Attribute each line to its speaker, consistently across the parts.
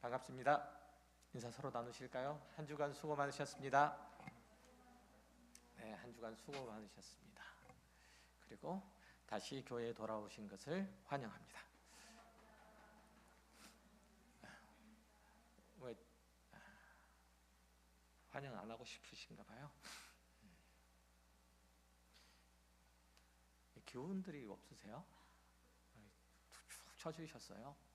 Speaker 1: 반갑습니다. 인사 서로 나누실까요? 한 주간 수고 많으셨습니다. 네, 한 주간 수고 많으셨습니다. 그리고 다시 교회에 돌아오신 것을 환영합니다. 왜 환영 안 하고 싶으신가 봐요. 기운들이 없으세요? 툭 쳐주셨어요.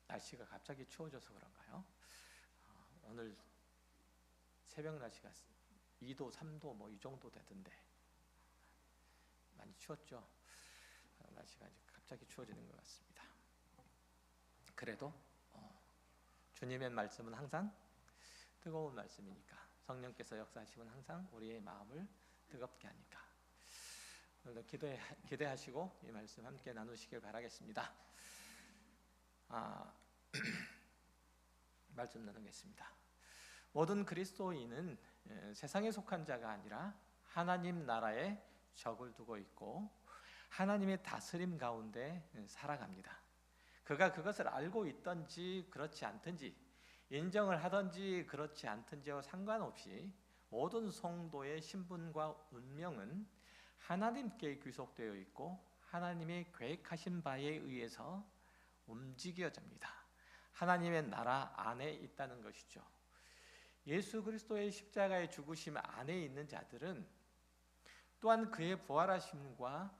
Speaker 1: 날씨가 갑자기 추워져서 그런가요? 오늘 새벽 날씨가 2도, 3도 뭐 이 정도 되던데 많이 추웠죠? 날씨가 이제 갑자기 추워지는 것 같습니다. 그래도 주님의 말씀은 항상 뜨거운 말씀이니까, 성령께서 역사하시면 항상 우리의 마음을 뜨겁게 하니까 오늘도 기대하시고 이 말씀 함께 나누시길 바라겠습니다. 말씀 나누겠습니다. 모든 그리스도인은 세상에 속한 자가 아니라 하나님 나라에 적을 두고 있고 하나님의 다스림 가운데 살아갑니다. 그가 그것을 알고 있든지 그렇지 않든지, 인정을 하든지 그렇지 않든지와 상관없이 모든 성도의 신분과 운명은 하나님께 귀속되어 있고 하나님의 계획하신 바에 의해서 움직여집니다. 하나님의 나라 안에 있다는 것이죠. 예수 그리스도의 십자가의 죽으심 안에 있는 자들은 또한 그의 부활하심과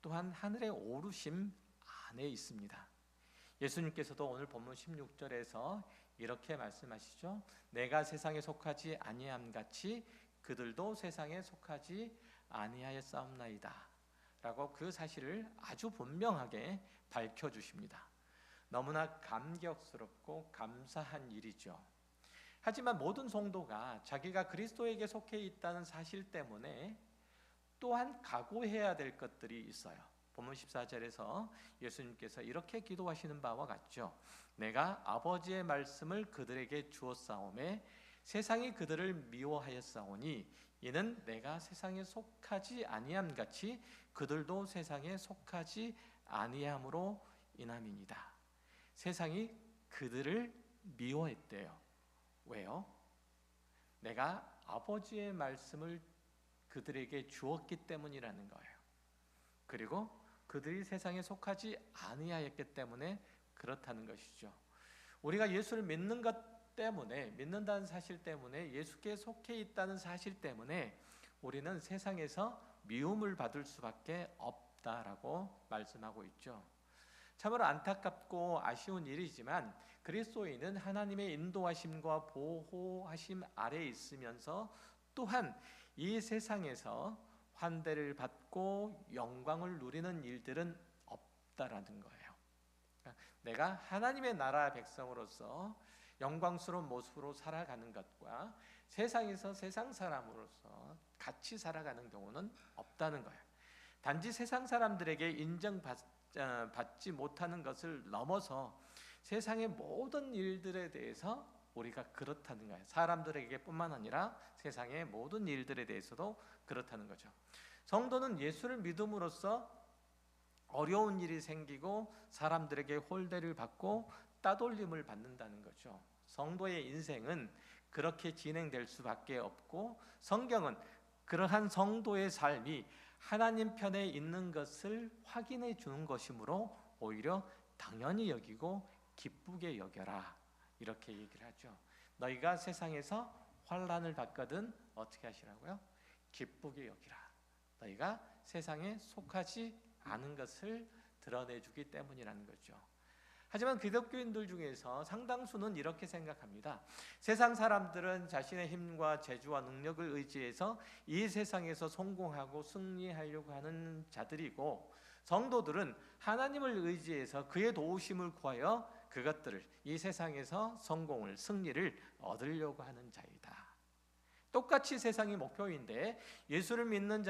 Speaker 1: 또한 하늘에 오르심 안에 있습니다. 예수님께서도 오늘 본문 16절에서 이렇게 말씀하시죠. 내가 세상에 속하지 아니함 같이 그들도 세상에 속하지 아니하였사옵나이다 라고 그 사실을 아주 분명하게 밝혀주십니다. 너무나 감격스럽고 감사한 일이죠. 하지만 모든 성도가 자기가 그리스도에게 속해 있다는 사실 때문에 또한 각오해야 될 것들이 있어요. 본문 14절에서 예수님께서 이렇게 기도하시는 바와 같죠. 내가 아버지의 말씀을 그들에게 주었사오매 세상이 그들을 미워하였사오니 이는 내가 세상에 속하지 아니함 같이 그들도 세상에 속하지 아니함으로 인함이니이다. 세상이 그들을 미워했대요. 왜요? 내가 아버지의 말씀을 그들에게 주었기 때문이라는 거예요. 그리고 그들이 세상에 속하지 아니하였기 때문에 그렇다는 것이죠. 우리가 예수를 믿는 것 때문에, 믿는다는 사실 때문에, 예수께 속해 있다는 사실 때문에 우리는 세상에서 미움을 받을 수밖에 없다라고 말씀하고 있죠. 참으로 안타깝고 아쉬운 일이지만 그리스도인은 하나님의 인도하심과 보호하심 아래에 있으면서 또한 이 세상에서 환대를 받고 영광을 누리는 일들은 없다라는 거예요. 내가 하나님의 나라 백성으로서 영광스러운 모습으로 살아가는 것과 세상에서 세상 사람으로서 같이 살아가는 경우는 없다는 거예요. 단지 세상 사람들에게 인정받지 못하는 것을 넘어서 세상의 모든 일들에 대해서 우리가 그렇다는 거예요. 사람들에게 뿐만 아니라 세상의 모든 일들에 대해서도 그렇다는 거죠. 성도는 예수를 믿음으로써 어려운 일이 생기고 사람들에게 홀대를 받고 따돌림을 받는다는 거죠. 성도의 인생은 그렇게 진행될 수밖에 없고 성경은 그러한 성도의 삶이 하나님 편에 있는 것을 확인해 주는 것이므로 오히려 당연히 여기고 기쁘게 여겨라 이렇게 얘기를 하죠. 너희가 세상에서 환난을 받거든 어떻게 하시라고요? 기쁘게 여기라. 너희가 세상에 속하지 않은 것을 드러내주기 때문이라는 거죠. 하지만 기독교인들 중에서 상당수는 이렇게 생각합니다. 세상 사람들은 자신의 힘과 재주와 능력을 의지해서 이 세상에서 성공하고 승리하려고 하는 자들이고 성도들은 하나님을 의지해서 그의 도우심을 구하여 그것들을 이 세상에서 성공을, 승리를 얻으려고 하는 자이다. 똑같이 세상이 목표인데 예수를 믿는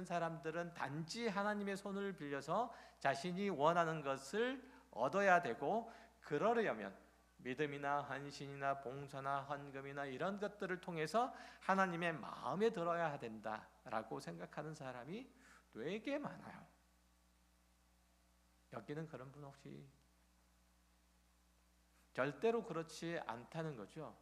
Speaker 1: 사람들은 단지 하나님의 손을 빌려서 자신이 원하는 것을 얻어야 되고 그러려면 믿음이나 헌신이나 봉사나 헌금이나 이런 것들을 통해서 하나님의 마음에 들어야 된다라고 생각하는 사람이 되게 많아요. 여기는 그런 분 혹시? 절대로 그렇지 않다는 거죠.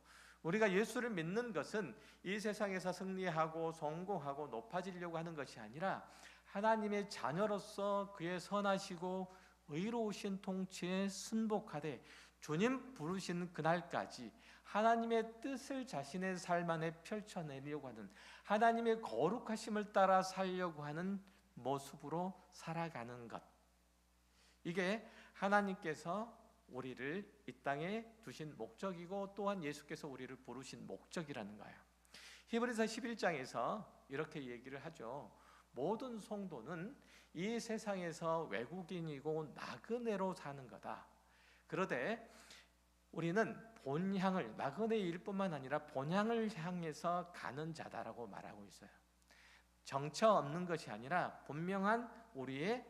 Speaker 1: 우리가 예수를 믿는 것은 이 세상에서 승리하고 성공하고 높아지려고 하는 것이 아니라 하나님의 자녀로서 그의 선하시고 의로우신 통치에 순복하되 주님 부르신 그날까지 하나님의 뜻을 자신의 삶 안에 펼쳐내려고 하는, 하나님의 거룩하심을 따라 살려고 하는 모습으로 살아가는 것, 이게 하나님께서 우리를 이 땅에 두신 목적이고 또한 예수께서 우리를 부르신 목적이라는 거예요. 히브리서 11장에서 이렇게 얘기를 하죠. 모든 성도는 이 세상에서 외국인이고 나그네로 사는 거다. 그러되 우리는 본향을, 나그네의 일뿐만 아니라 본향을 향해서 가는 자다라고 말하고 있어요. 정처 없는 것이 아니라 분명한 우리의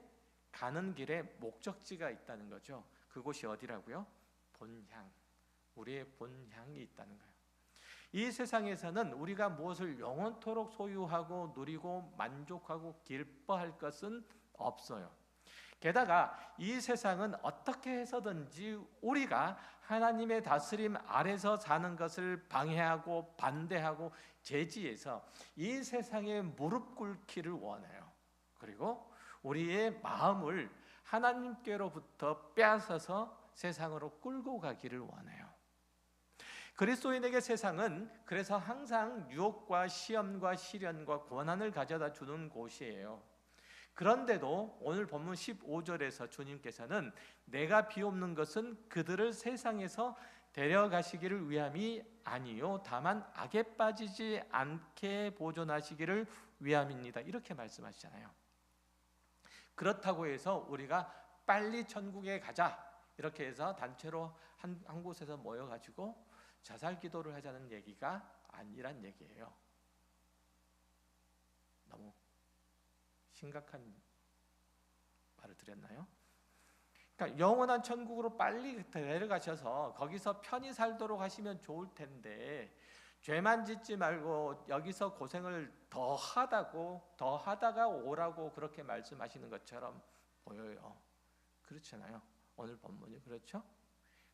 Speaker 1: 가는 길에 목적지가 있다는 거죠. 그곳이 어디라고요? 본향, 우리의 본향이 있다는 거예요. 이 세상에서는 우리가 무엇을 영원토록 소유하고 누리고 만족하고 기뻐할 것은 없어요. 게다가 이 세상은 어떻게 해서든지 우리가 하나님의 다스림 아래서 사는 것을 방해하고 반대하고 제지해서 이 세상에 무릎 꿇기를 원해요. 그리고 우리의 마음을 하나님께로부터 빼앗아서 세상으로 끌고 가기를 원해요. 그리스도인에게 세상은 그래서 항상 유혹과 시험과 시련과 고난을 가져다 주는 곳이에요. 그런데도 오늘 본문 15절에서 주님께서는 내가 비옵는 것은 그들을 세상에서 데려가시기를 위함이 아니요 다만 악에 빠지지 않게 보존하시기를 위함입니다. 이렇게 말씀하시잖아요. 그렇다고 해서 우리가 빨리 천국에 가자 이렇게 해서 단체로 한 곳에서 모여가지고 자살 기도를 하자는 얘기가 아니란 얘기예요. 너무 심각한 말을 드렸나요? 그러니까 영원한 천국으로 빨리 데려가셔서 거기서 편히 살도록 하시면 좋을 텐데 죄만 짓지 말고 여기서 고생을 더 하다가 오라고 그렇게 말씀하시는 것처럼 보여요. 그렇잖아요. 오늘 본문이 그렇죠?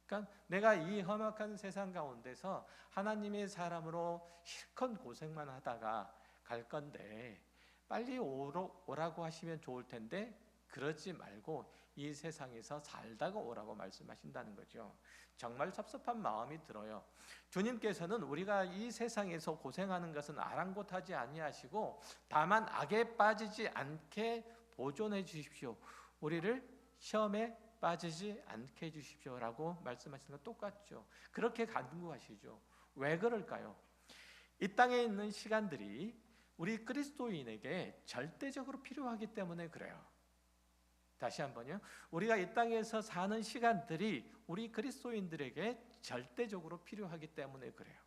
Speaker 1: 그러니까 내가 이 험악한 세상 가운데서 하나님의 사람으로 실컷 고생만 하다가 갈 건데 빨리 오라고 하시면 좋을 텐데 그러지 말고 이 세상에서 살다가 오라고 말씀하신다는 거죠. 정말 섭섭한 마음이 들어요. 주님께서는 우리가 이 세상에서 고생하는 것은 아랑곳하지 아니하시고 다만 악에 빠지지 않게 보존해 주십시오. 우리를 시험에 빠지지 않게 해주십시오라고 말씀하시는 건 똑같죠. 그렇게 간구하시죠. 왜 그럴까요? 이 땅에 있는 시간들이 우리 그리스도인에게 절대적으로 필요하기 때문에 그래요. 다시 한번요. 우리가 이 땅에서 사는 시간들이 우리 그리스도인들에게 절대적으로 필요하기 때문에 그래요.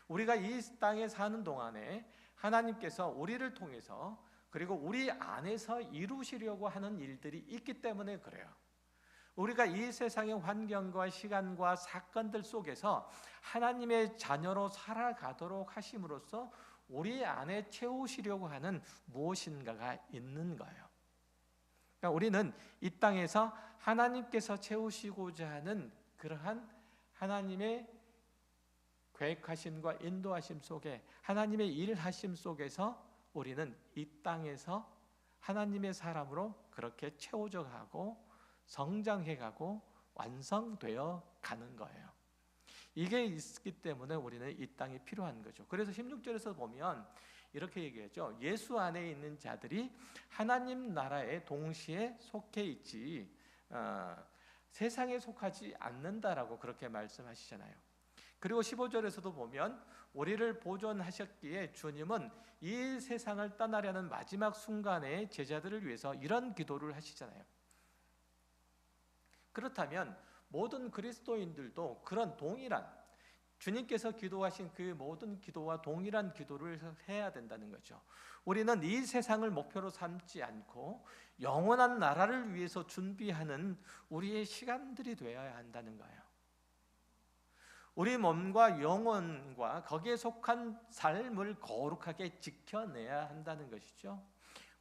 Speaker 1: 우리가 이 땅에 사는 동안에 하나님께서 우리를 통해서 그리고 우리 안에서 이루시려고 하는 일들이 있기 때문에 그래요. 우리가 이 세상의 환경과 시간과 사건들 속에서 하나님의 자녀로 살아가도록 하심으로써 우리 안에 채우시려고 하는 무엇인가가 있는 거예요. 그러니까 우리는 이 땅에서 하나님께서 채우시고자 하는 그러한 하나님의 계획하심과 인도하심 속에 하나님의 일하심 속에서 우리는 이 땅에서 하나님의 사람으로 그렇게 채워져 가고 성장해 가고 완성되어 가는 거예요. 이게 있기 때문에 우리는 이 땅이 필요한 거죠. 그래서 16절에서 보면 이렇게 얘기하죠. 예수 안에 있는 자들이 하나님 나라에 동시에 속해 있지 세상에 속하지 않는다라고 그렇게 말씀하시잖아요. 그리고 15절에서도 보면 우리를 보존하셨기에 주님은 이 세상을 떠나려는 마지막 순간에 제자들을 위해서 이런 기도를 하시잖아요. 그렇다면 모든 그리스도인들도 그런 동일한 주님께서 기도하신 그 모든 기도와 동일한 기도를 해야 된다는 거죠. 우리는 이 세상을 목표로 삼지 않고 영원한 나라를 위해서 준비하는 우리의 시간들이 되어야 한다는 거예요. 우리 몸과 영혼과 거기에 속한 삶을 거룩하게 지켜내야 한다는 것이죠.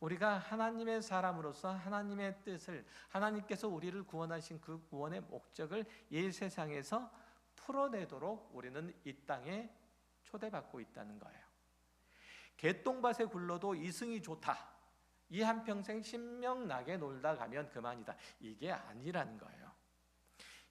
Speaker 1: 우리가 하나님의 사람으로서 하나님의 뜻을, 하나님께서 우리를 구원하신 그 구원의 목적을 이 세상에서 풀어내도록 우리는 이 땅에 초대받고 있다는 거예요. 개똥밭에 굴러도 이승이 좋다, 이 한평생 신명나게 놀다 가면 그만이다, 이게 아니라는 거예요.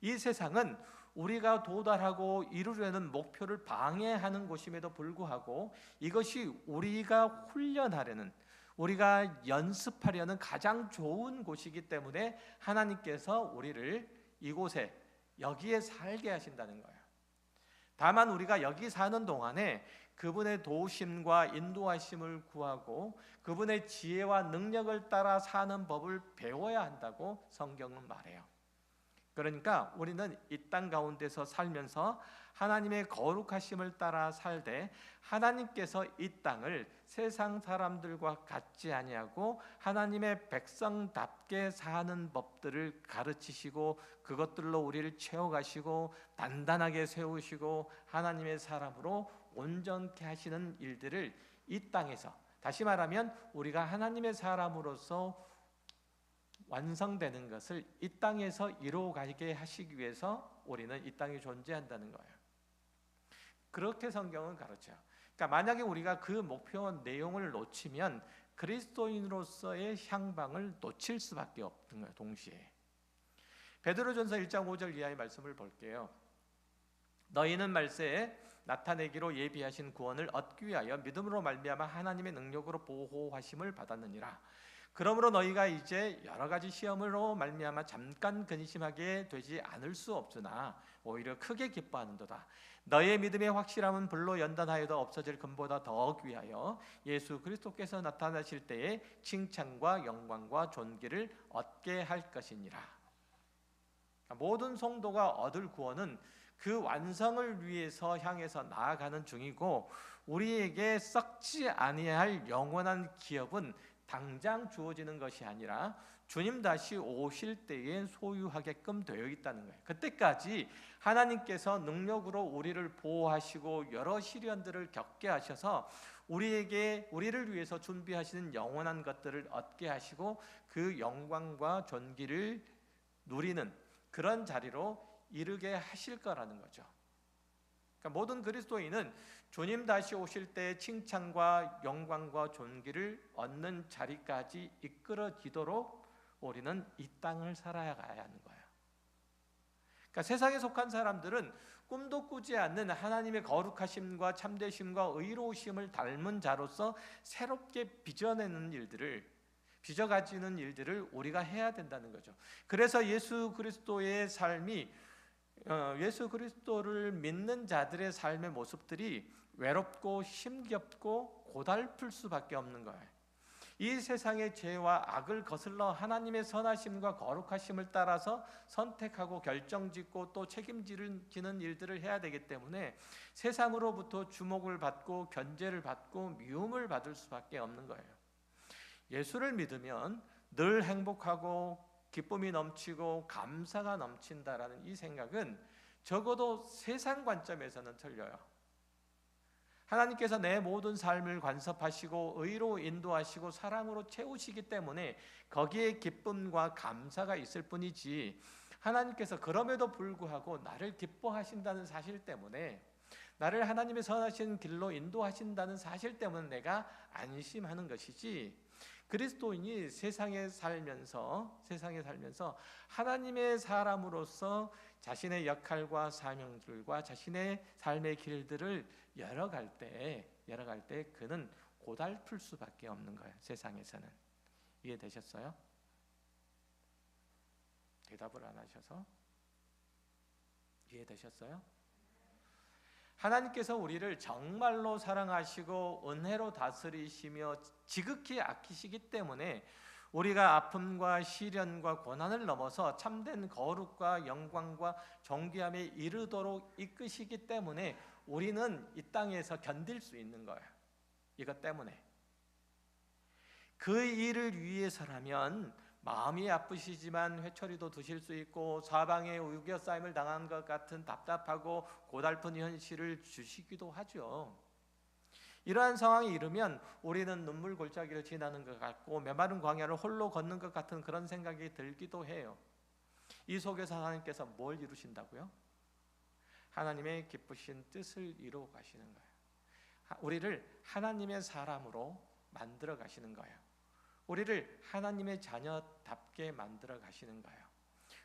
Speaker 1: 이 세상은 우리가 도달하고 이루려는 목표를 방해하는 곳임에도 불구하고 이것이 우리가 훈련하려는, 우리가 연습하려는 가장 좋은 곳이기 때문에 하나님께서 우리를 이곳에, 여기에 살게 하신다는 거예요. 다만 우리가 여기 사는 동안에 그분의 도우심과 인도하심을 구하고 그분의 지혜와 능력을 따라 사는 법을 배워야 한다고 성경은 말해요. 그러니까 우리는 이 땅 가운데서 살면서 하나님의 거룩하심을 따라 살되 하나님께서 이 땅을 세상 사람들과 같지 아니하고 하나님의 백성답게 사는 법들을 가르치시고 그것들로 우리를 채워가시고 단단하게 세우시고 하나님의 사람으로 온전케 하시는 일들을 이 땅에서, 다시 말하면 우리가 하나님의 사람으로서 완성되는 것을 이 땅에서 이루어가게 하시기 위해서 우리는 이 땅에 존재한다는 거예요. 그렇게 성경은 가르쳐요. 그러니까 만약에 우리가 그 목표 내용을 놓치면 그리스도인으로서의 향방을 놓칠 수밖에 없는 거예요. 동시에 베드로전서 1장 5절 이하의 말씀을 볼게요. 너희는 말세에 나타내기로 예비하신 구원을 얻기 위하여 믿음으로 말미암아 하나님의 능력으로 보호하심을 받았느니라. 그러므로 너희가 이제 여러 가지 시험으로 말미암아 잠깐 근심하게 되지 않을 수 없으나 오히려 크게 기뻐하는도다. 너희의 믿음의 확실함은 불로 연단하여도 없어질 금보다 더욱 위하여 예수 그리스도께서 나타나실 때에 칭찬과 영광과 존귀를 얻게 할 것이니라. 모든 성도가 얻을 구원은 그 완성을 위해서 향해서 나아가는 중이고 우리에게 썩지 아니할 영원한 기업은 당장 주어지는 것이 아니라 주님 다시 오실 때에 소유하게끔 되어 있다는 거예요. 그때까지 하나님께서 능력으로 우리를 보호하시고 여러 시련들을 겪게 하셔서 우리를 위해서 준비하시는 영원한 것들을 얻게 하시고 그 영광과 존귀를 누리는 그런 자리로 이르게 하실 거라는 거죠. 그러니까 모든 그리스도인은 주님 다시 오실 때 칭찬과 영광과 존귀를 얻는 자리까지 이끌어지도록 우리는 이 땅을 살아야 하는 거예요. 그러니까 세상에 속한 사람들은 꿈도 꾸지 않는 하나님의 거룩하심과 참되심과 의로우심을 닮은 자로서 새롭게 빚어내는 일들을, 빚어가지는 일들을 우리가 해야 된다는 거죠. 그래서 예수 그리스도의 삶이, 예수 그리스도를 믿는 자들의 삶의 모습들이 외롭고 힘겹고 고달플 수밖에 없는 거예요. 이 세상의 죄와 악을 거슬러 하나님의 선하심과 거룩하심을 따라서 선택하고 결정짓고 또 책임지는 일들을 해야 되기 때문에 세상으로부터 주목을 받고 견제를 받고 미움을 받을 수밖에 없는 거예요. 예수를 믿으면 늘 행복하고 기쁨이 넘치고 감사가 넘친다라는 이 생각은 적어도 세상 관점에서는 틀려요. 하나님께서 내 모든 삶을 간섭하시고 의로 인도하시고 사랑으로 채우시기 때문에 거기에 기쁨과 감사가 있을 뿐이지, 하나님께서 그럼에도 불구하고 나를 기뻐하신다는 사실 때문에, 나를 하나님의 선하신 길로 인도하신다는 사실 때문에 내가 안심하는 것이지, 그리스도인이 세상에 살면서 하나님의 사람으로서 자신의 역할과 사명들과 자신의 삶의 길들을 열어갈 때 그는 고달플 수밖에 없는 거예요. 세상에서는. 이해되셨어요? 대답을 안 하셔서. 이해되셨어요? 하나님께서 우리를 정말로 사랑하시고 은혜로 다스리시며 지극히 아끼시기 때문에 우리가 아픔과 시련과 고난을 넘어서 참된 거룩과 영광과 존귀함에 이르도록 이끄시기 때문에 우리는 이 땅에서 견딜 수 있는 거예요. 이것 때문에. 그 일을 위해서라면 마음이 아프시지만 회초리도 드실 수 있고 사방에 우겨싸임을 당한 것 같은 답답하고 고달픈 현실을 주시기도 하죠. 이러한 상황이 이르면 우리는 눈물 골짜기를 지나는 것 같고 메마른 광야를 홀로 걷는 것 같은 그런 생각이 들기도 해요. 이 속에서 하나님께서 뭘 이루신다고요? 하나님의 기쁘신 뜻을 이루어 가시는 거예요. 우리를 하나님의 사람으로 만들어 가시는 거예요. 우리를 하나님의 자녀답게 만들어 가시는 거예요.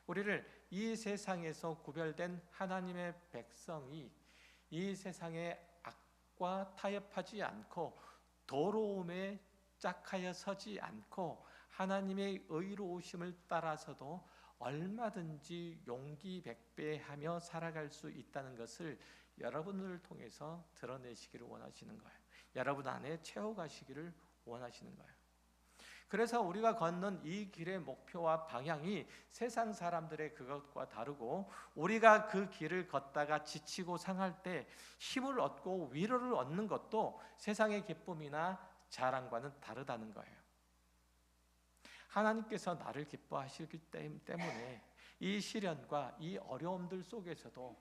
Speaker 1: 우리를 이 세상에서 구별된 하나님의 백성이 이 세상의 악과 타협하지 않고 더러움에 짝하여 서지 않고 하나님의 의로우심을 따라서도 얼마든지 용기 백배하며 살아갈 수 있다는 것을 여러분을 통해서 드러내시기를 원하시는 거예요. 여러분 안에 채워가시기를 원하시는 거예요. 그래서 우리가 걷는 이 길의 목표와 방향이 세상 사람들의 그것과 다르고 우리가 그 길을 걷다가 지치고 상할 때 힘을 얻고 위로를 얻는 것도 세상의 기쁨이나 자랑과는 다르다는 거예요. 하나님께서 나를 기뻐하시기 때문에 이 시련과 이 어려움들 속에서도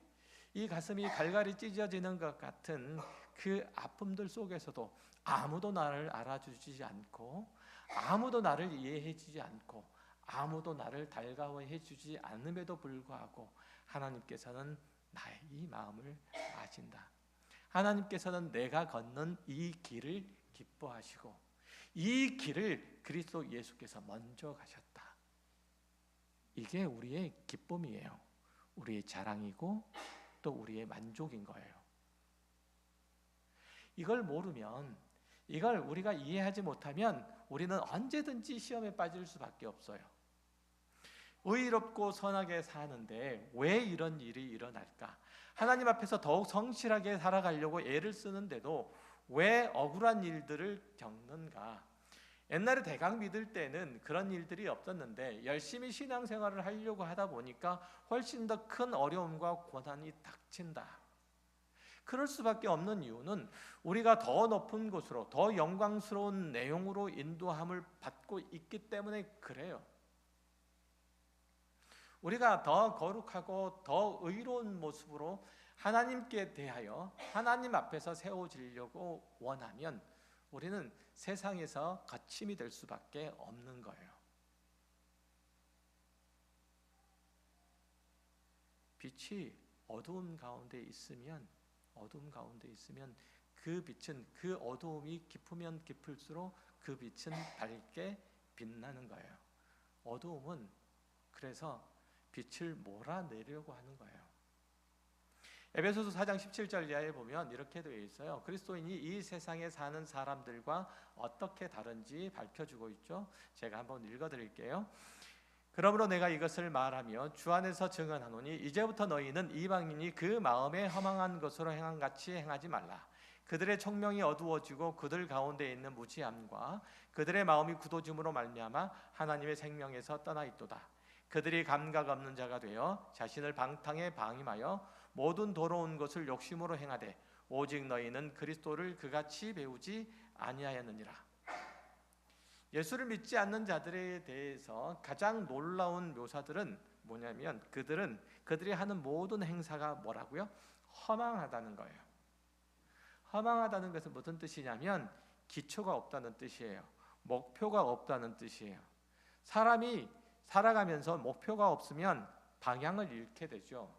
Speaker 1: 이 가슴이 갈갈이 찢어지는 것 같은 그 아픔들 속에서도 아무도 나를 알아주지 않고 아무도 나를 이해해주지 않고 아무도 나를 달가워해주지 않음에도 불구하고 하나님께서는 나의 이 마음을 아신다. 하나님께서는 내가 걷는 이 길을 기뻐하시고 이 길을 그리스도 예수께서 먼저 가셨다. 이게 우리의 기쁨이에요. 우리의 자랑이고 또 우리의 만족인 거예요. 이걸 모르면, 이걸 우리가 이해하지 못하면 우리는 언제든지 시험에 빠질 수밖에 없어요. 의롭고 선하게 사는데 왜 이런 일이 일어날까? 하나님 앞에서 더욱 성실하게 살아가려고 애를 쓰는데도 왜 억울한 일들을 겪는가? 옛날에 대강 믿을 때는 그런 일들이 없었는데 열심히 신앙생활을 하려고 하다 보니까 훨씬 더 큰 어려움과 고난이 닥친다. 그럴 수밖에 없는 이유는 우리가 더 높은 곳으로 더 영광스러운 내용으로 인도함을 받고 있기 때문에 그래요. 우리가 더 거룩하고 더 의로운 모습으로 하나님께 대하여 하나님 앞에서 세워지려고 원하면 우리는 세상에서 거침이 될 수밖에 없는 거예요. 빛이 어두움 가운데 있으면 그 빛은 그 어두움이 깊으면 깊을수록 그 빛은 밝게 빛나는 거예요. 어두움은 그래서 빛을 몰아내려고 하는 거예요. 에베소서 4장 17절 이하에 보면 이렇게 되어 있어요. 그리스도인이 이 세상에 사는 사람들과 어떻게 다른지 밝혀주고 있죠. 제가 한번 읽어드릴게요. 그러므로 내가 이것을 말하며 주 안에서 증언하노니 이제부터 너희는 이방인이 그 마음에 허망한 것으로 행한 같이 행하지 말라. 그들의 총명이 어두워지고 그들 가운데 있는 무지함과 그들의 마음이 굳어짐으로 말미암아 하나님의 생명에서 떠나 있도다. 그들이 감각 없는 자가 되어 자신을 방탕에 방임하여 모든 더러운 것을 욕심으로 행하되 오직 너희는 그리스도를 그같이 배우지 아니하였느니라. 예수를 믿지 않는 자들에 대해서 가장 놀라운 묘사들은 뭐냐면 그들이 하는 모든 행사가 뭐라고요? 허망하다는 거예요. 허망하다는 것은 무슨 뜻이냐면 기초가 없다는 뜻이에요. 목표가 없다는 뜻이에요. 사람이 살아가면서 목표가 없으면 방향을 잃게 되죠.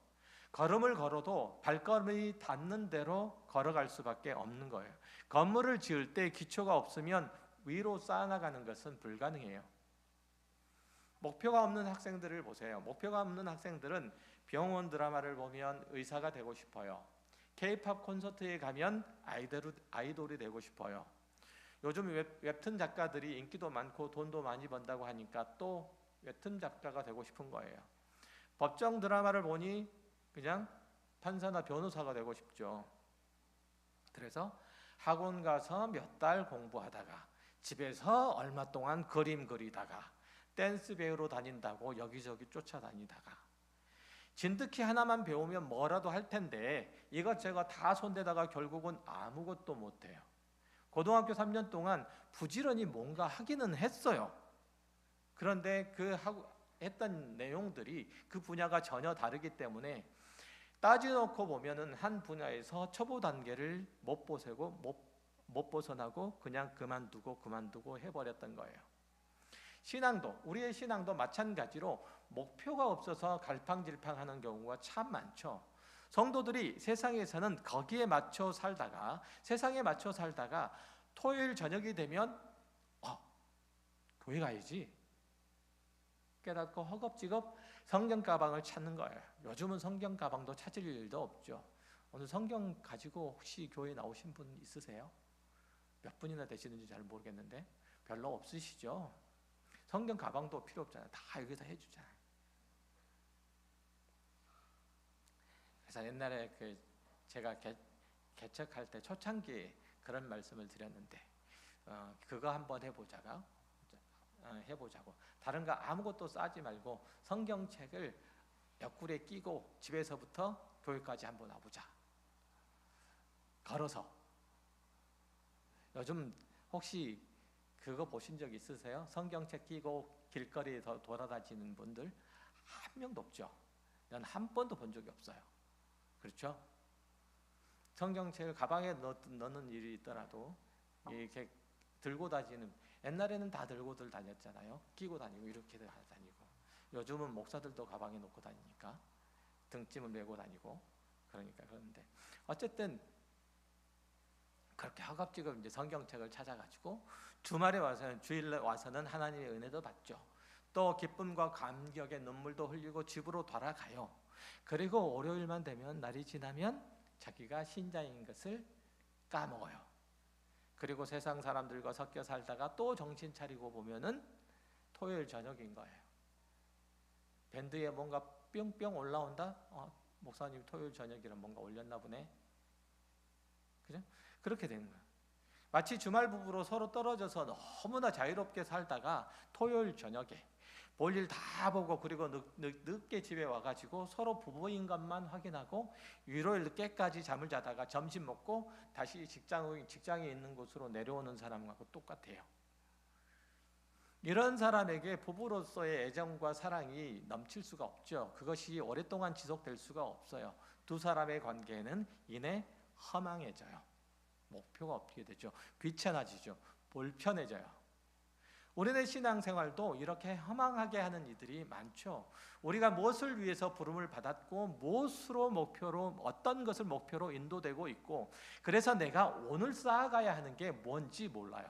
Speaker 1: 걸음을 걸어도 발걸음이 닿는 대로 걸어갈 수밖에 없는 거예요. 건물을 지을 때 기초가 없으면 위로 쌓아나가는 것은 불가능해요. 목표가 없는 학생들을 보세요. 목표가 없는 학생들은 병원 드라마를 보면 의사가 되고 싶어요. K-팝 콘서트에 가면 아이돌이 되고 싶어요. 요즘 웹툰 작가들이 인기도 많고 돈도 많이 번다고 하니까 또 웹툰 작가가 되고 싶은 거예요. 법정 드라마를 보니 그냥 판사나 변호사가 되고 싶죠. 그래서 학원 가서 몇 달 공부하다가 집에서 얼마 동안 그림 그리다가 댄스 배우로 다닌다고 여기저기 쫓아다니다가 진득히 하나만 배우면 뭐라도 할 텐데 이것저것 다 손대다가 결국은 아무것도 못해요. 고등학교 3년 동안 부지런히 뭔가 하기는 했어요. 그런데 했던 내용들이 그 분야가 전혀 다르기 때문에 따지놓고 보면은 한 분야에서 초보 단계를 못 못 벗어나고 그냥 그만두고 해버렸던 거예요. 우리의 신앙도 마찬가지로 목표가 없어서 갈팡질팡하는 경우가 참 많죠. 성도들이 세상에 맞춰 살다가 토요일 저녁이 되면 교회 가야지 깨닫고 허겁지겁 성경 가방을 찾는 거예요. 요즘은 성경 가방도 찾을 일도 없죠. 오늘 성경 가지고 혹시 교회 나오신 분 있으세요? 몇 분이나 되시는지 잘 모르겠는데 별로 없으시죠? 성경 가방도 필요 없잖아요. 다 여기서 해주잖아요. 그래서 옛날에 제가 개척할 때 초창기에 그런 말씀을 드렸는데 그거 한번 해보자고 다른 거 아무것도 싸지 말고 성경책을 옆구리에 끼고 집에서부터 교회까지 한번 와보자. 걸어서. 요즘 혹시 그거 보신 적 있으세요? 성경책 끼고 길거리에 돌아다니는 분들 한 명도 없죠. 난 한 번도 본 적이 없어요. 그렇죠? 성경책을 가방에 넣는 일이 있더라도 이렇게 들고 다니는, 옛날에는 다 들고들 다녔잖아요. 끼고 다니고 이렇게 다니고. 요즘은 목사들도 가방에 놓고 다니니까 등짐을 메고 다니고 그런데 어쨌든 그렇게 허겁지겁 이제 성경책을 찾아가지고 주일에 와서는 하나님의 은혜도 받죠. 또 기쁨과 감격의 눈물도 흘리고 집으로 돌아가요. 그리고 월요일만 되면, 날이 지나면 자기가 신자인 것을 까먹어요. 그리고 세상 사람들과 섞여 살다가 또 정신 차리고 보면은 토요일 저녁인 거예요. 밴드에 뭔가 뿅뿅 올라온다? 목사님 토요일 저녁이라 뭔가 올렸나 보네. 그죠? 그렇게 되는 거예요. 마치 주말 부부로 서로 떨어져서 너무나 자유롭게 살다가 토요일 저녁에 볼일 다 보고 그리고 늦게 집에 와가지고 서로 부부인 것만 확인하고 일요일 늦게까지 잠을 자다가 점심 먹고 다시 직장에 있는 곳으로 내려오는 사람하고 똑같아요. 이런 사람에게 부부로서의 애정과 사랑이 넘칠 수가 없죠. 그것이 오랫동안 지속될 수가 없어요. 두 사람의 관계는 이내 허망해져요. 목표가 없게 되죠. 귀찮아지죠. 불편해져요. 우리의 신앙생활도 이렇게 허망하게 하는 이들이 많죠. 우리가 무엇을 위해서 부름을 받았고 무엇으로 어떤 것을 목표로 인도되고 있고, 그래서 내가 오늘 쌓아가야 하는 게 뭔지 몰라요.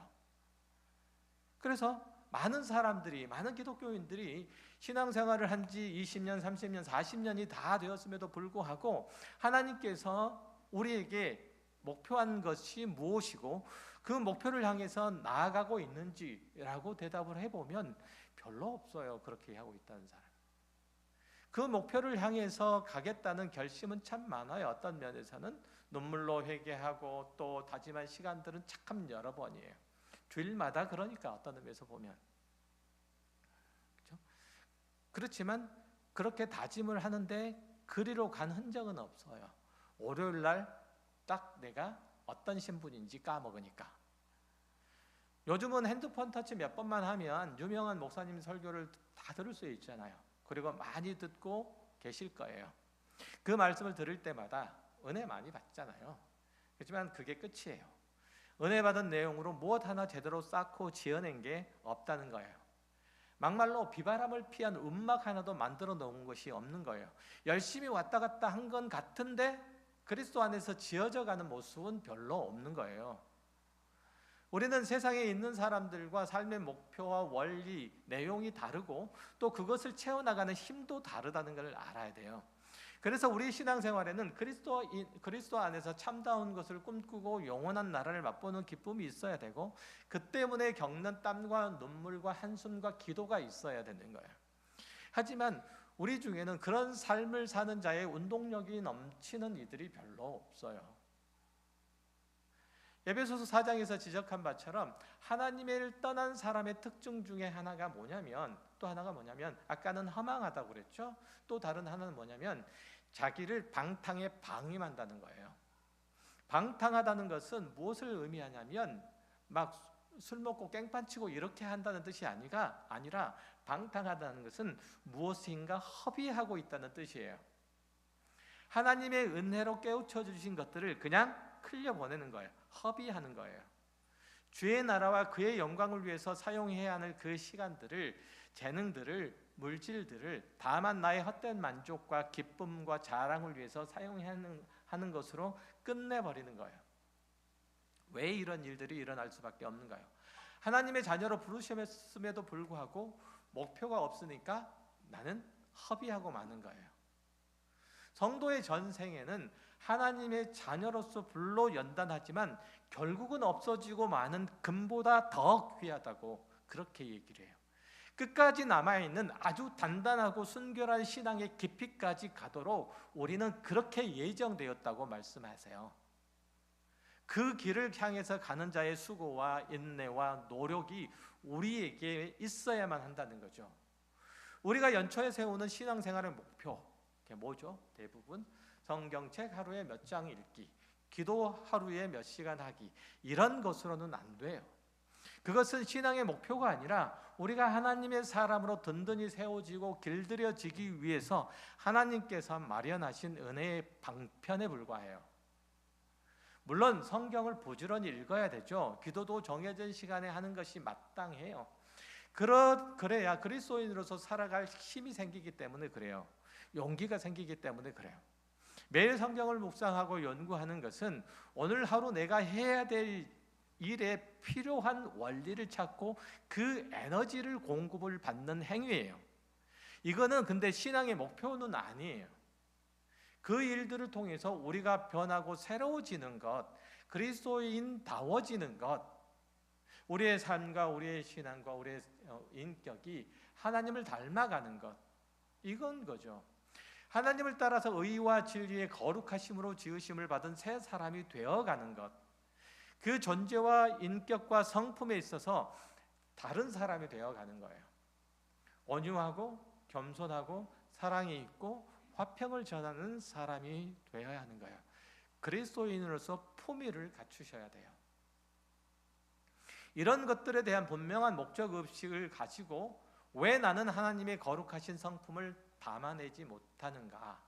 Speaker 1: 그래서 많은 기독교인들이 신앙생활을 한 지 20년, 30년, 40년이 다 되었음에도 불구하고 하나님께서 우리에게 목표한 것이 무엇이고 그 목표를 향해서 나아가고 있는지라고 대답을 해보면 별로 없어요. 그렇게 하고 있다는 사람. 그 목표를 향해서 가겠다는 결심은 참 많아요. 어떤 면에서는 눈물로 회개하고 또 다짐한 시간들은 참 여러 번이에요. 주일마다. 그러니까 어떤 의미에서 보면 그렇죠? 그렇지만 그렇게 다짐을 하는데 그리로 간 흔적은 없어요. 월요일 날 딱 내가 어떤 신분인지 까먹으니까. 요즘은 핸드폰 터치 몇 번만 하면 유명한 목사님 설교를 다 들을 수 있잖아요. 그리고 많이 듣고 계실 거예요. 그 말씀을 들을 때마다 은혜 많이 받잖아요. 그렇지만 그게 끝이에요. 은혜 받은 내용으로 무엇 하나 제대로 쌓고 지어낸 게 없다는 거예요. 막말로 비바람을 피한 움막 하나도 만들어 놓은 것이 없는 거예요. 열심히 왔다 갔다 한 건 같은데 그리스도 안에서 지어져 가는 모습은 별로 없는 거예요. 우리는 세상에 있는 사람들과 삶의 목표와 원리, 내용이 다르고 또 그것을 채워나가는 힘도 다르다는 걸 알아야 돼요. 그래서 우리 신앙생활에는 그리스도 안에서 참다운 것을 꿈꾸고 영원한 나라를 맛보는 기쁨이 있어야 되고, 그 때문에 겪는 땀과 눈물과 한숨과 기도가 있어야 되는 거예요. 하지만 우리 중에는 그런 삶을 사는 자의 운동력이 넘치는 이들이 별로 없어요. 에베소서 4장에서 지적한 바처럼 하나님을 떠난 사람의 특징 중에 하나가 뭐냐면, 아까는 허망하다고 그랬죠. 또 다른 하나는 뭐냐면 자기를 방탕에 방임한다는 거예요. 방탕하다는 것은 무엇을 의미하냐면 막 술 먹고 깽판 치고 이렇게 한다는 뜻이 아니라 방탕하다는 것은 무엇인가 허비하고 있다는 뜻이에요. 하나님의 은혜로 깨우쳐 주신 것들을 그냥 흘려보내는 거예요. 허비하는 거예요. 주의 나라와 그의 영광을 위해서 사용해야 하는 그 시간들을, 재능들을, 물질들을 다만 나의 헛된 만족과 기쁨과 자랑을 위해서 사용해야 하는 것으로 끝내버리는 거예요. 왜 이런 일들이 일어날 수밖에 없는가요? 하나님의 자녀로 부르심에도 불구하고 목표가 없으니까 나는 허비하고 마는 거예요. 성도의 전생에는 하나님의 자녀로서 불로 연단하지만 결국은 없어지고 마는 금보다 더 귀하다고 그렇게 얘기를 해요. 끝까지 남아있는 아주 단단하고 순결한 신앙의 깊이까지 가도록 우리는 그렇게 예정되었다고 말씀하세요. 그 길을 향해서 가는 자의 수고와 인내와 노력이 우리에게 있어야만 한다는 거죠. 우리가 연초에 세우는 신앙생활의 목표, 그게 뭐죠? 대부분 성경책 하루에 몇 장 읽기, 기도 하루에 몇 시간 하기, 이런 것으로는 안 돼요. 그것은 신앙의 목표가 아니라 우리가 하나님의 사람으로 든든히 세워지고 길들여지기 위해서 하나님께서 마련하신 은혜의 방편에 불과해요. 물론 성경을 부지런히 읽어야 되죠. 기도도 정해진 시간에 하는 것이 마땅해요. 그래야 그리스도인으로서 살아갈 힘이 생기기 때문에 그래요. 용기가 생기기 때문에 그래요. 매일 성경을 묵상하고 연구하는 것은 오늘 하루 내가 해야 될 일에 필요한 원리를 찾고 그 에너지를 공급을 받는 행위예요. 이거는 근데 신앙의 목표는 아니에요. 그 일들을 통해서 우리가 변하고 새로워지는 것, 그리스도인다워지는 것, 우리의 삶과 우리의 신앙과 우리의 인격이 하나님을 닮아가는 것, 이건 거죠. 하나님을 따라서 의와 진리의 거룩하심으로 지으심을 받은 새 사람이 되어가는 것, 그 존재와 인격과 성품에 있어서 다른 사람이 되어가는 거예요. 온유하고 겸손하고 사랑이 있고 화평을 전하는 사람이 되어야 하는 거예요. 그리스도인으로서 품위를 갖추셔야 돼요. 이런 것들에 대한 분명한 목적의식을 가지고 왜 나는 하나님의 거룩하신 성품을 담아내지 못하는가,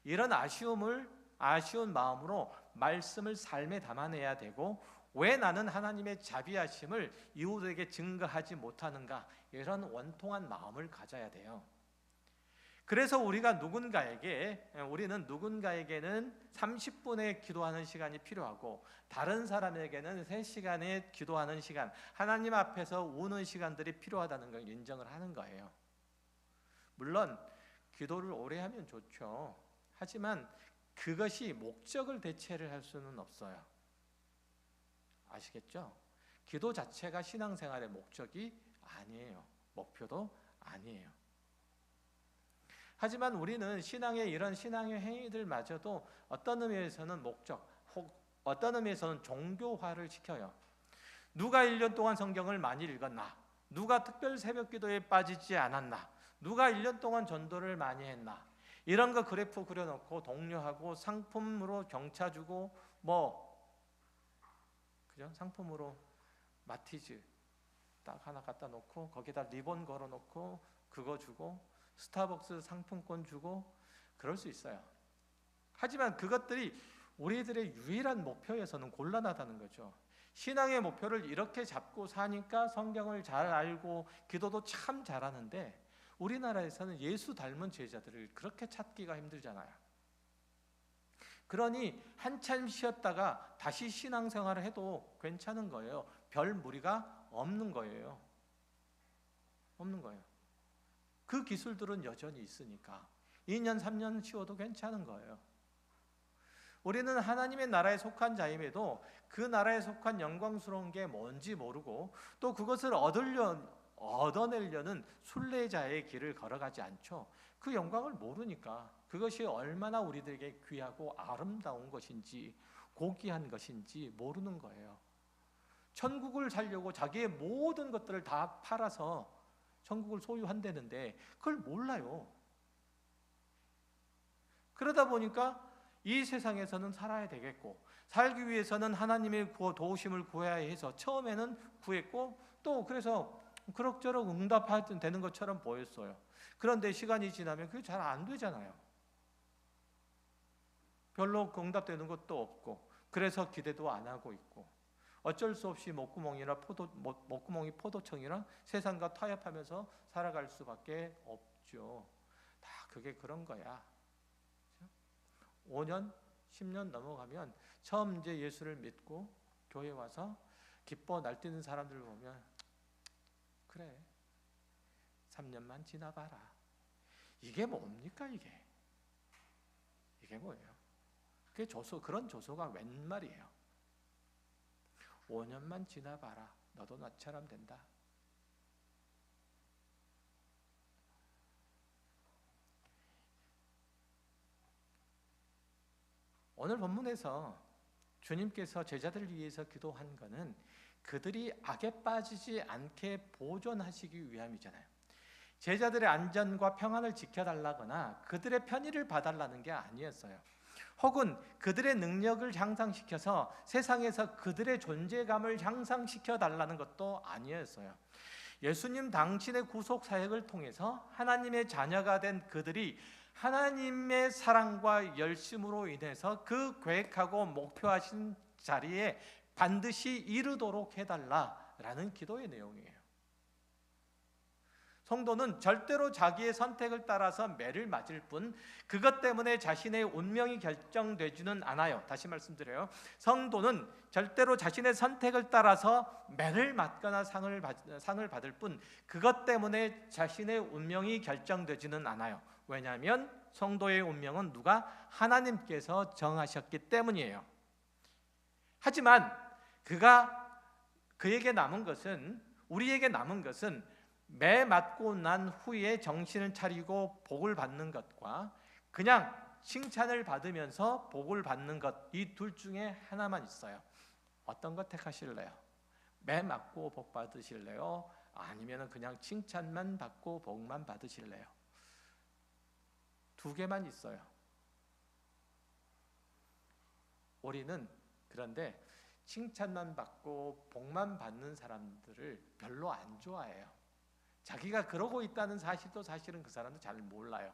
Speaker 1: 이런 아쉬운 마음으로 말씀을 삶에 담아내야 되고, 왜 나는 하나님의 자비하심을 이웃에게 증거하지 못하는가, 이런 원통한 마음을 가져야 돼요. 그래서 우리는 누군가에게는 30분의 기도하는 시간이 필요하고 다른 사람에게는 3시간의 기도하는 시간, 하나님 앞에서 우는 시간들이 필요하다는 걸 인정을 하는 거예요. 물론 기도를 오래 하면 좋죠. 하지만 그것이 목적을 대체를 할 수는 없어요. 아시겠죠? 기도 자체가 신앙생활의 목적이 아니에요. 목표도 아니에요. 하지만 우리는 이런 신앙의 행위들마저도 어떤 의미에서는 목적, 혹 어떤 의미에서는 종교화를 시켜요. 누가 1년 동안 성경을 많이 읽었나? 누가 특별 새벽 기도에 빠지지 않았나? 누가 1년 동안 전도를 많이 했나? 이런 거 그래프 그려놓고 독려하고 상품으로 경차 주고 그죠? 상품으로 마티즈 딱 하나 갖다 놓고 거기다 리본 걸어 놓고 그거 주고 스타벅스 상품권 주고 그럴 수 있어요. 하지만 그것들이 우리들의 유일한 목표에서는 곤란하다는 거죠. 신앙의 목표를 이렇게 잡고 사니까 성경을 잘 알고 기도도 참 잘하는데 우리나라에서는 예수 닮은 제자들을 그렇게 찾기가 힘들잖아요. 그러니 한참 쉬었다가 다시 신앙생활을 해도 괜찮은 거예요. 별 무리가 없는 거예요. 그 기술들은 여전히 있으니까 2년 3년 쉬어도 괜찮은 거예요. 우리는 하나님의 나라에 속한 자임에도 그 나라에 속한 영광스러운 게 뭔지 모르고 또 그것을 얻어내려는 순례자의 길을 걸어가지 않죠. 그 영광을 모르니까 그것이 얼마나 우리들에게 귀하고 아름다운 것인지 고귀한 것인지 모르는 거예요. 천국을 살려고 자기의 모든 것들을 다 팔아서 천국을 소유한다는데 그걸 몰라요. 그러다 보니까 이 세상에서는 살아야 되겠고 살기 위해서는 하나님의 도우심을 구해야 해서 처음에는 구했고 또 그래서 그럭저럭 응답되는 것처럼 보였어요. 그런데 시간이 지나면 그게 잘 안 되잖아요. 별로 응답되는 것도 없고 그래서 기대도 안 하고 있고 어쩔 수 없이 목구멍이 포도청이라 세상과 타협하면서 살아갈 수밖에 없죠. 다 그게 그런 거야. 5년, 10년 넘어가면 처음 이제 예수를 믿고 교회 와서 기뻐 날뛰는 사람들 보면 그래 3년만 지나봐라. 이게 뭡니까 이게? 이게 뭐예요? 그게 그런 조소가 웬 말이에요? 5년만 지나봐라. 너도 나처럼 된다. 오늘 본문에서 주님께서 제자들을 위해서 기도한 것은 그들이 악에 빠지지 않게 보존하시기 위함이잖아요. 제자들의 안전과 평안을 지켜달라거나 그들의 편의를 봐달라는 게 아니었어요. 혹은 그들의 능력을 향상시켜서 세상에서 그들의 존재감을 향상시켜달라는 것도 아니었어요. 예수님 당신의 구속 사역을 통해서 하나님의 자녀가 된 그들이 하나님의 사랑과 열심으로 인해서 그 계획하고 목표하신 자리에 반드시 이르도록 해달라라는 기도의 내용이에요. 성도는 절대로 자기의 선택을 따라서 매를 맞을 뿐 그것 때문에 자신의 운명이 결정되지는 않아요. 다시 말씀드려요. 성도는 절대로 자신의 선택을 따라서 매를 맞거나 상을 받을 뿐 그것 때문에 자신의 운명이 결정되지는 않아요. 왜냐하면 성도의 운명은 누가? 하나님께서 정하셨기 때문이에요. 하지만 우리에게 남은 것은 매 맞고 난 후에 정신을 차리고 복을 받는 것과 그냥 칭찬을 받으면서 복을 받는 것, 이 둘 중에 하나만 있어요. 어떤 것 택하실래요? 매 맞고 복 받으실래요? 아니면 그냥 칭찬만 받고 복만 받으실래요? 두 개만 있어요. 우리는 그런데 칭찬만 받고 복만 받는 사람들을 별로 안 좋아해요. 자기가 그러고 있다는 사실도 사실은 그 사람도 잘 몰라요.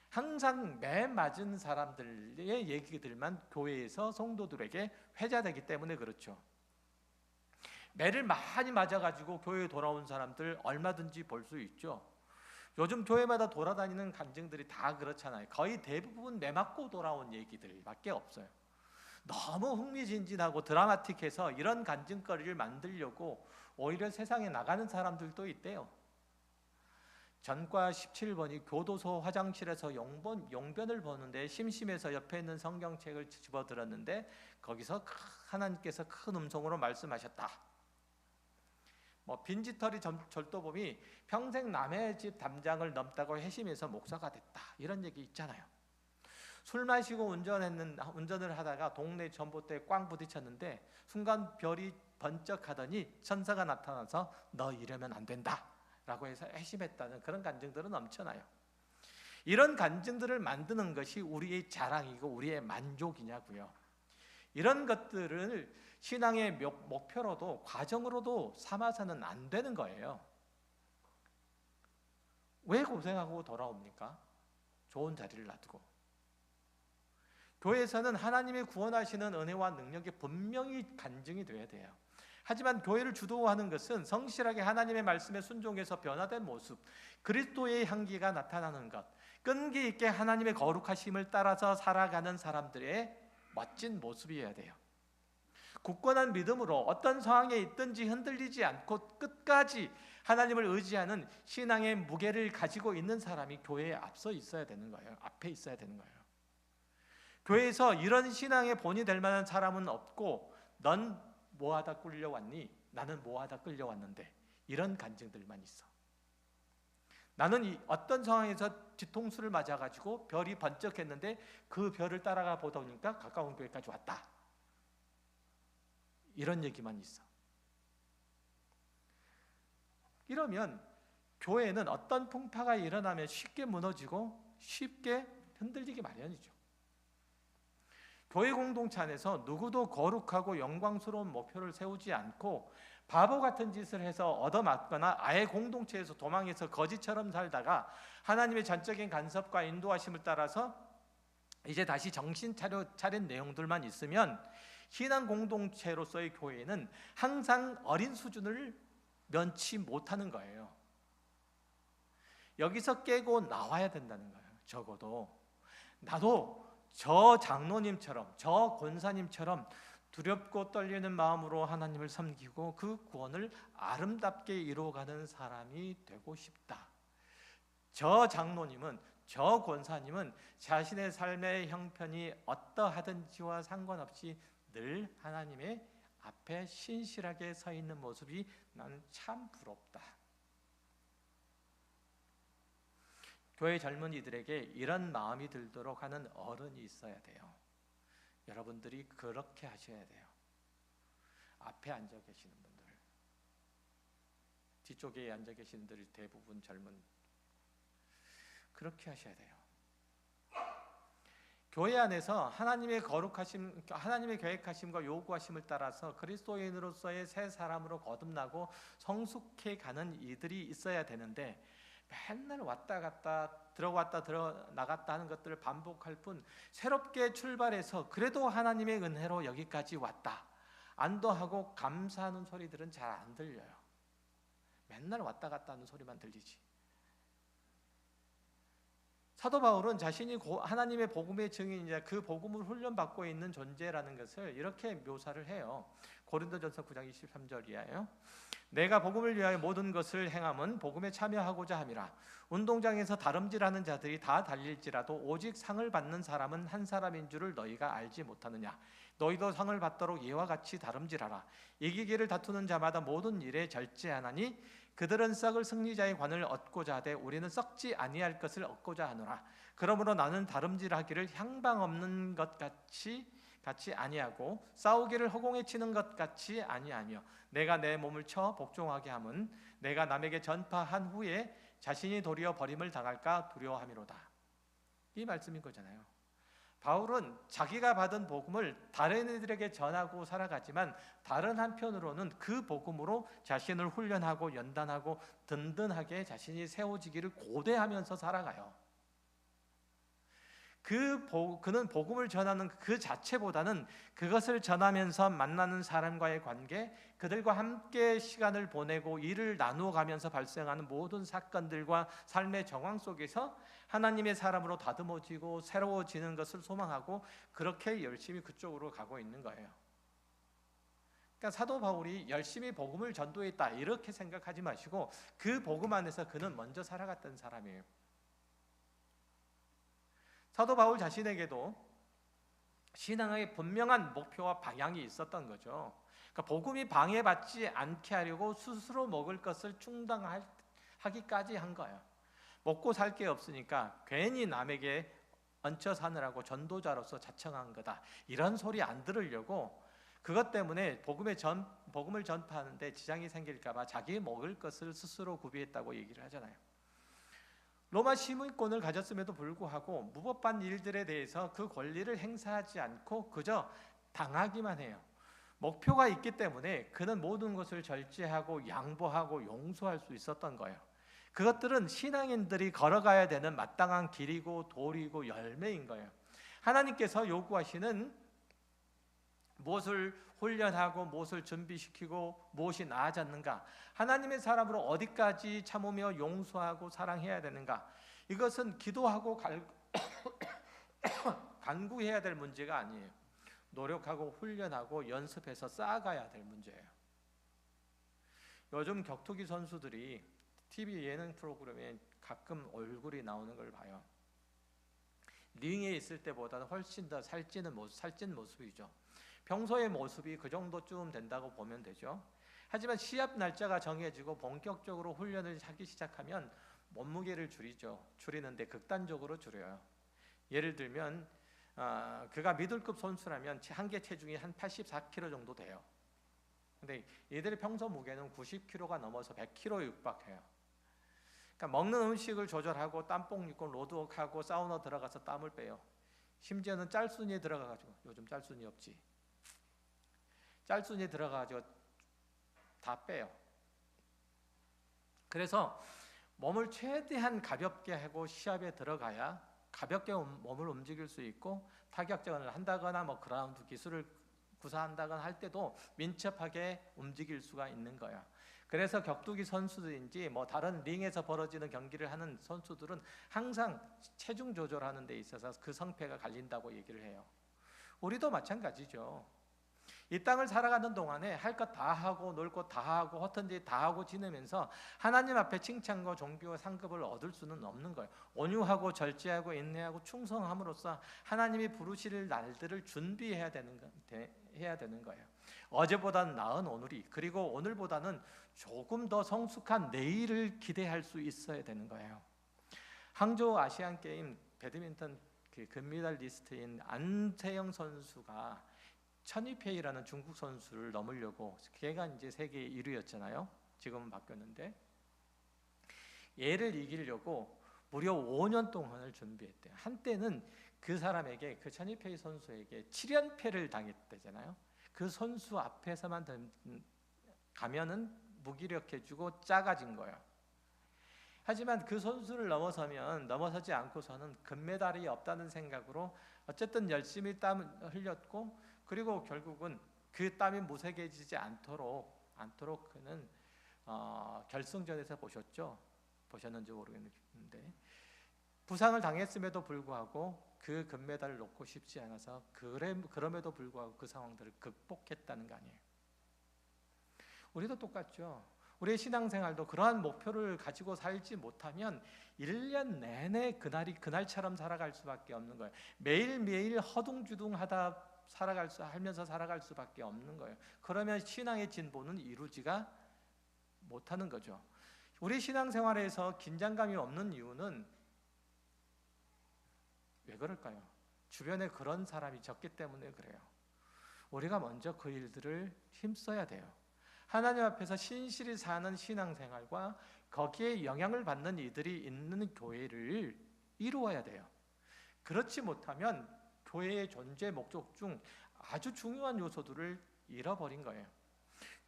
Speaker 1: 항상 매 맞은 사람들의 얘기들만 교회에서 성도들에게 회자되기 때문에 그렇죠. 매를 많이 맞아가지고 교회에 돌아온 사람들 얼마든지 볼 수 있죠. 요즘 교회마다 돌아다니는 간증들이 다 그렇잖아요. 거의 대부분 매 맞고 돌아온 얘기들밖에 없어요. 너무 흥미진진하고 드라마틱해서 이런 간증거리를 만들려고 오히려 세상에 나가는 사람들도 있대요. 전과 17번이 교도소 화장실에서 용변을 보는데 심심해서 옆에 있는 성경책을 집어들었는데 거기서 하나님께서 큰 음성으로 말씀하셨다. 빈지털이 절도범이 평생 남의 집 담장을 넘다고 회심해서 목사가 됐다. 이런 얘기 있잖아요. 술 마시고 운전을 하다가 동네 전봇대에 꽝 부딪혔는데 순간 별이 번쩍하더니 천사가 나타나서 너 이러면 안 된다 라고 해서 회심했다는 그런 간증들은 넘쳐나요. 이런 간증들을 만드는 것이 우리의 자랑이고 우리의 만족이냐고요. 이런 것들을 신앙의 목표로도 과정으로도 삼아서는 안 되는 거예요. 왜 고생하고 돌아옵니까? 좋은 자리를 놔두고. 교회에서는 하나님의 구원하시는 은혜와 능력이 분명히 간증이 돼야 돼요. 하지만 교회를 주도하는 것은 성실하게 하나님의 말씀에 순종해서 변화된 모습, 그리스도의 향기가 나타나는 것, 끈기 있게 하나님의 거룩하심을 따라서 살아가는 사람들의 멋진 모습이어야 돼요. 굳건한 믿음으로 어떤 상황에 있든지 흔들리지 않고 끝까지 하나님을 의지하는 신앙의 무게를 가지고 있는 사람이 교회에 앞에 있어야 되는 거예요. 교회에서 이런 신앙의 본이 될 만한 사람은 없고 넌 뭐하다 끌려왔니? 나는 뭐하다 끌려왔는데 이런 간증들만 있어. 나는 어떤 상황에서 뒤통수를 맞아가지고 별이 번쩍했는데 그 별을 따라가 보다 보니까 가까운 교회까지 왔다. 이런 얘기만 있어. 이러면 교회는 어떤 풍파가 일어나면 쉽게 무너지고 쉽게 흔들리기 마련이죠. 교회 공동체 안에서 누구도 거룩하고 영광스러운 목표를 세우지 않고 바보 같은 짓을 해서 얻어맞거나 아예 공동체에서 도망해서 거지처럼 살다가 하나님의 전적인 간섭과 인도하심을 따라서 이제 다시 정신 차린 내용들만 있으면 신앙 공동체로서의 교회는 항상 어린 수준을 면치 못하는 거예요. 여기서 깨고 나와야 된다는 거예요. 적어도 나도 저 장로님처럼, 저 권사님처럼 두렵고 떨리는 마음으로 하나님을 섬기고 그 구원을 아름답게 이루어가는 사람이 되고 싶다. 저 장로님은, 저 권사님은 자신의 삶의 형편이 어떠하든지와 상관없이 늘 하나님의 앞에 신실하게 서 있는 모습이 나는 참 부럽다. 교회 젊은이들에게 이런 마음이 들도록 하는 어른이 있어야 돼요. 여러분들이 그렇게 하셔야 돼요. 앞에 앉아 계시는 분들, 뒤쪽에 앉아 계시는 분들이 대부분 젊은, 그렇게 하셔야 돼요. 교회 안에서 하나님의 거룩하심, 하나님의 계획하심과 요구하심을 따라서 그리스도인으로서의 새 사람으로 거듭나고 성숙해 가는 이들이 있어야 되는데, 맨날 왔다 갔다 들어왔다 나갔다 하는 것들을 반복할 뿐, 새롭게 출발해서 그래도 하나님의 은혜로 여기까지 왔다, 안도하고 감사하는 소리들은 잘 안 들려요. 맨날 왔다 갔다 하는 소리만 들리지. 사도 바울은 자신이 하나님의 복음의 증인이자 그 복음을 훈련받고 있는 존재라는 것을 이렇게 묘사를 해요. 고린도전서 9장 23절이에요. 내가 복음을 위하여 모든 것을 행함은 복음에 참여하고자 함이라. 운동장에서 다름질하는 자들이 다 달릴지라도 오직 상을 받는 사람은 한 사람인 줄을 너희가 알지 못하느냐. 너희도 상을 받도록 이와 같이 다름질하라. 이기기를 다투는 자마다 모든 일에 절제하나니 그들은 썩을 승리자의 관을 얻고자 하되 우리는 썩지 아니할 것을 얻고자 하노라. 그러므로 나는 다름질하기를 향방 없는 것 같이 아니하고 싸우기를 허공에 치는 것 같이 아니하며 내가 내 몸을 쳐 복종하게 함은 내가 남에게 전파한 후에 자신이 도리어 버림을 당할까 두려워함이로다. 이 말씀인 거잖아요. 바울은 자기가 받은 복음을 다른 이들에게 전하고 살아가지만 다른 한편으로는 그 복음으로 자신을 훈련하고 연단하고 든든하게 자신이 세워지기를 고대하면서 살아가요. 그는 복음을 전하는 그 자체보다는 그것을 전하면서 만나는 사람과의 관계, 그들과 함께 시간을 보내고 일을 나누어 가면서 발생하는 모든 사건들과 삶의 정황 속에서 하나님의 사람으로 다듬어지고 새로워지는 것을 소망하고 그렇게 열심히 그쪽으로 가고 있는 거예요. 그러니까 사도 바울이 열심히 복음을 전도했다 이렇게 생각하지 마시고 그 복음 안에서 그는 먼저 살아갔던 사람이에요. 사도 바울 자신에게도 신앙의 분명한 목표와 방향이 있었던 거죠. 그러니까 복음이 방해받지 않게 하려고 스스로 먹을 것을 충당하기까지 한 거예요. 먹고 살 게 없으니까 괜히 남에게 얹혀 사느라고 전도자로서 자청한 거다, 이런 소리 안 들으려고 그것 때문에 복음을 전파하는데 지장이 생길까 봐 자기 먹을 것을 스스로 구비했다고 얘기를 하잖아요. 로마 시민권을 가졌음에도 불구하고 무법한 일들에 대해서 그 권리를 행사하지 않고 그저 당하기만 해요. 목표가 있기 때문에 그는 모든 것을 절제하고 양보하고 용서할 수 있었던 거예요. 그것들은 신앙인들이 걸어가야 되는 마땅한 길이고 도리고 열매인 거예요. 하나님께서 요구하시는 무엇을 훈련하고 무엇을 준비시키고 무엇이 나아졌는가, 하나님의 사람으로 어디까지 참으며 용서하고 사랑해야 되는가, 이것은 기도하고 간구해야 될 문제가 아니에요. 노력하고 훈련하고 연습해서 쌓아가야 될 문제예요. 요즘 격투기 선수들이 TV 예능 프로그램에 가끔 얼굴이 나오는 걸 봐요. 링에 있을 때보다는 훨씬 더 살찐 모습이죠. 평소의 모습이 그 정도쯤 된다고 보면 되죠. 하지만 시합 날짜가 정해지고 본격적으로 훈련을 하기 시작하면 몸무게를 줄이는데 극단적으로 줄여요. 예를 들면 그가 미들급 선수라면 한계 체중이 한 84kg 정도 돼요. 근데 얘들의 평소 무게는 90kg가 넘어서 100kg에 육박해요. 그러니까 먹는 음식을 조절하고 땀뽕 입고 로드워크하고 사우나 들어가서 땀을 빼요. 심지어는 짤순이에 들어가가지고, 요즘 짤순이 없지, 짤순이에 들어가가지고 다 빼요. 그래서 몸을 최대한 가볍게 하고 시합에 들어가야 가볍게 몸을 움직일 수 있고 타격전을 한다거나 그라운드 기술을 구사한다거나 할 때도 민첩하게 움직일 수가 있는 거예요. 그래서 격투기 선수들인지 뭐 다른 링에서 벌어지는 경기를 하는 선수들은 항상 체중 조절하는 데 있어서 그 성패가 갈린다고 얘기를 해요. 우리도 마찬가지죠. 이 땅을 살아가는 동안에 할 것 다 하고 놀 것 다 하고 허튼 짓 다 하고 지내면서 하나님 앞에 칭찬과 존귀와 상급을 얻을 수는 없는 거예요. 온유하고 절제하고 인내하고 충성함으로써 하나님이 부르실 날들을 준비해야 되는 거예요. 어제보다는 나은 오늘이, 그리고 오늘보다는 조금 더 성숙한 내일을 기대할 수 있어야 되는 거예요. 항저우 아시안 게임 배드민턴 금메달리스트인 안세영 선수가 천이페이라는 중국 선수를 넘으려고, 걔가 이제 세계 1위였잖아요. 지금은 바뀌었는데, 얘를 이기려고 무려 5년 동안을 준비했대요. 한때는 그 사람에게, 그 천이페이 선수에게 7연패를 당했대잖아요. 그 선수 앞에서만 가면은 무기력해지고 작아진 거예요. 하지만 그 선수를 넘어서지 않고서는 금메달이 없다는 생각으로 어쨌든 열심히 땀을 흘렸고, 그리고 결국은 그 땀이 무색해지지 않도록 그는 결승전에서 보셨는지 모르겠는데 부상을 당했음에도 불구하고 그 금메달을 놓고 싶지 않아서 그럼에도 불구하고 그 상황들을 극복했다는 거 아니에요. 우리도 똑같죠. 우리의 신앙생활도 그러한 목표를 가지고 살지 못하면 1년 내내 그날처럼 살아갈 수밖에 없는 거예요. 매일매일 하면서 살아갈 수밖에 없는 거예요. 그러면 신앙의 진보는 이루지가 못하는 거죠. 우리 신앙생활에서 긴장감이 없는 이유는 왜 그럴까요? 주변에 그런 사람이 적기 때문에 그래요. 우리가 먼저 그 일들을 힘써야 돼요. 하나님 앞에서 신실히 사는 신앙생활과 거기에 영향을 받는 이들이 있는 교회를 이루어야 돼요. 그렇지 못하면 교회의 존재 목적 중 아주 중요한 요소들을 잃어버린 거예요.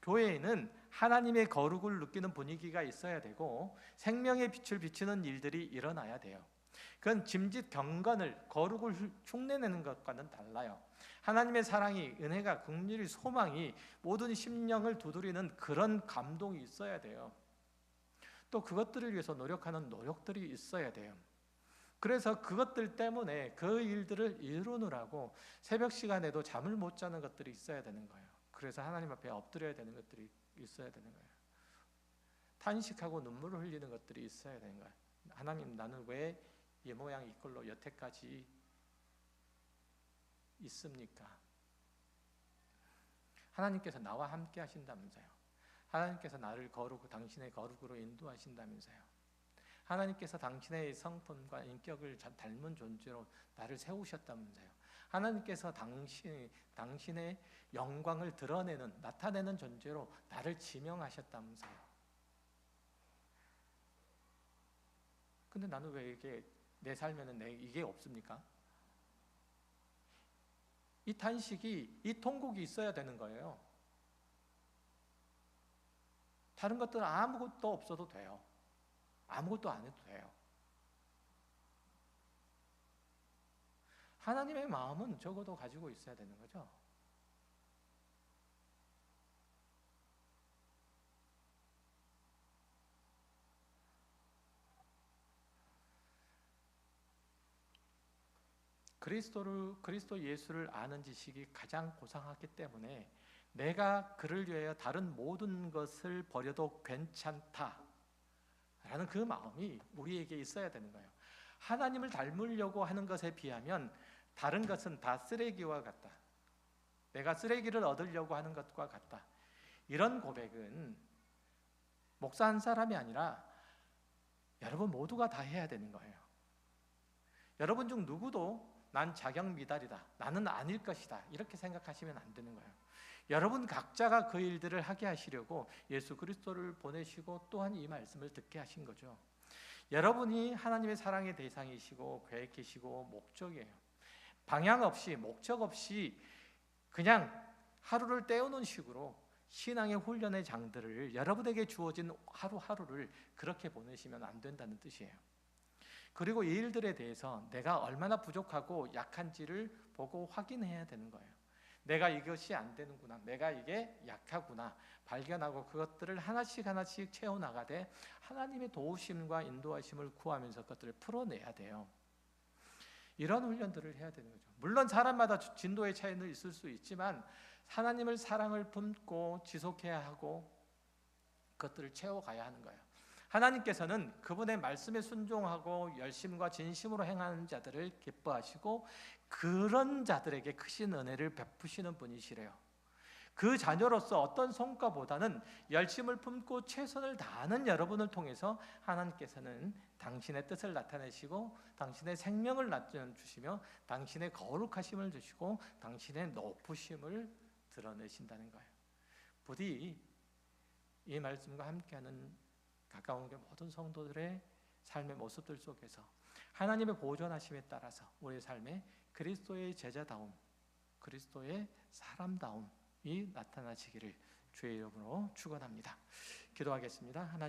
Speaker 1: 교회에는 하나님의 거룩을 느끼는 분위기가 있어야 되고 생명의 빛을 비추는 일들이 일어나야 돼요. 그건 짐짓 경건을, 거룩을 흉내내는 것과는 달라요. 하나님의 사랑이, 은혜가, 긍휼이, 소망이 모든 심령을 두드리는 그런 감동이 있어야 돼요. 또 그것들을 위해서 노력하는 노력들이 있어야 돼요. 그래서 그것들 때문에 그 일들을 이루느라고 새벽 시간에도 잠을 못 자는 것들이 있어야 되는 거예요. 그래서 하나님 앞에 엎드려야 되는 것들이 있어야 되는 거예요. 탄식하고 눈물을 흘리는 것들이 있어야 되는 거예요. 하나님, 나는 왜 이 모양 이 꼴로 여태까지 있습니까? 하나님께서 나와 함께 하신다면서요. 하나님께서 나를 당신의 거룩으로 인도하신다면서요. 하나님께서 당신의 성품과 인격을 닮은 존재로 나를 세우셨다면서요. 하나님께서 당신의 영광을 나타내는 존재로 나를 지명하셨다면서요. 근데 나는 왜 이게 내 삶에는 이게 없습니까? 이 탄식이, 이 통곡이 있어야 되는 거예요. 다른 것들은 아무것도 없어도 돼요. 아무것도 안 해도 돼요. 하나님의 마음은 적어도 가지고 있어야 되는 거죠. 그리스도 예수를 아는 지식이 가장 고상하기 때문에 내가 그를 위하여 다른 모든 것을 버려도 괜찮다라는 그 마음이 우리에게 있어야 되는 거예요. 하나님을 닮으려고 하는 것에 비하면 다른 것은 다 쓰레기와 같다. 내가 쓰레기를 얻으려고 하는 것과 같다. 이런 고백은 목사 한 사람이 아니라 여러분 모두가 다 해야 되는 거예요. 여러분 중 누구도 난 자격 미달이다, 나는 아닐 것이다, 이렇게 생각하시면 안 되는 거예요. 여러분 각자가 그 일들을 하게 하시려고 예수 그리스도를 보내시고 또한 이 말씀을 듣게 하신 거죠. 여러분이 하나님의 사랑의 대상이시고 계획이시고 목적이에요. 방향 없이, 목적 없이 그냥 하루를 때우는 식으로 신앙의 훈련의 장들을, 여러분에게 주어진 하루하루를 그렇게 보내시면 안 된다는 뜻이에요. 그리고 이 일들에 대해서 내가 얼마나 부족하고 약한지를 보고 확인해야 되는 거예요. 내가 이것이 안 되는구나, 내가 이게 약하구나 발견하고 그것들을 하나씩 하나씩 채워나가되 하나님의 도우심과 인도하심을 구하면서 그것들을 풀어내야 돼요. 이런 훈련들을 해야 되는 거죠. 물론 사람마다 진도의 차이는 있을 수 있지만 하나님을 사랑을 품고 지속해야 하고 그것들을 채워가야 하는 거예요. 하나님께서는 그분의 말씀에 순종하고 열심과 진심으로 행하는 자들을 기뻐하시고 그런 자들에게 크신 은혜를 베푸시는 분이시래요. 그 자녀로서 어떤 성과보다는 열심을 품고 최선을 다하는 여러분을 통해서 하나님께서는 당신의 뜻을 나타내시고 당신의 생명을 주시며 당신의 거룩하심을 주시고 당신의 높으심을 드러내신다는 거예요. 부디 이 말씀과 함께하는 가까운 모든 성도들의 삶의 모습들 속에서 하나님의 보존하심에 따라서 우리의 삶에 그리스도의 제자다움, 그리스도의 사람다움이 나타나시기를 주의 이름으로 축원합니다. 기도하겠습니다. 하나님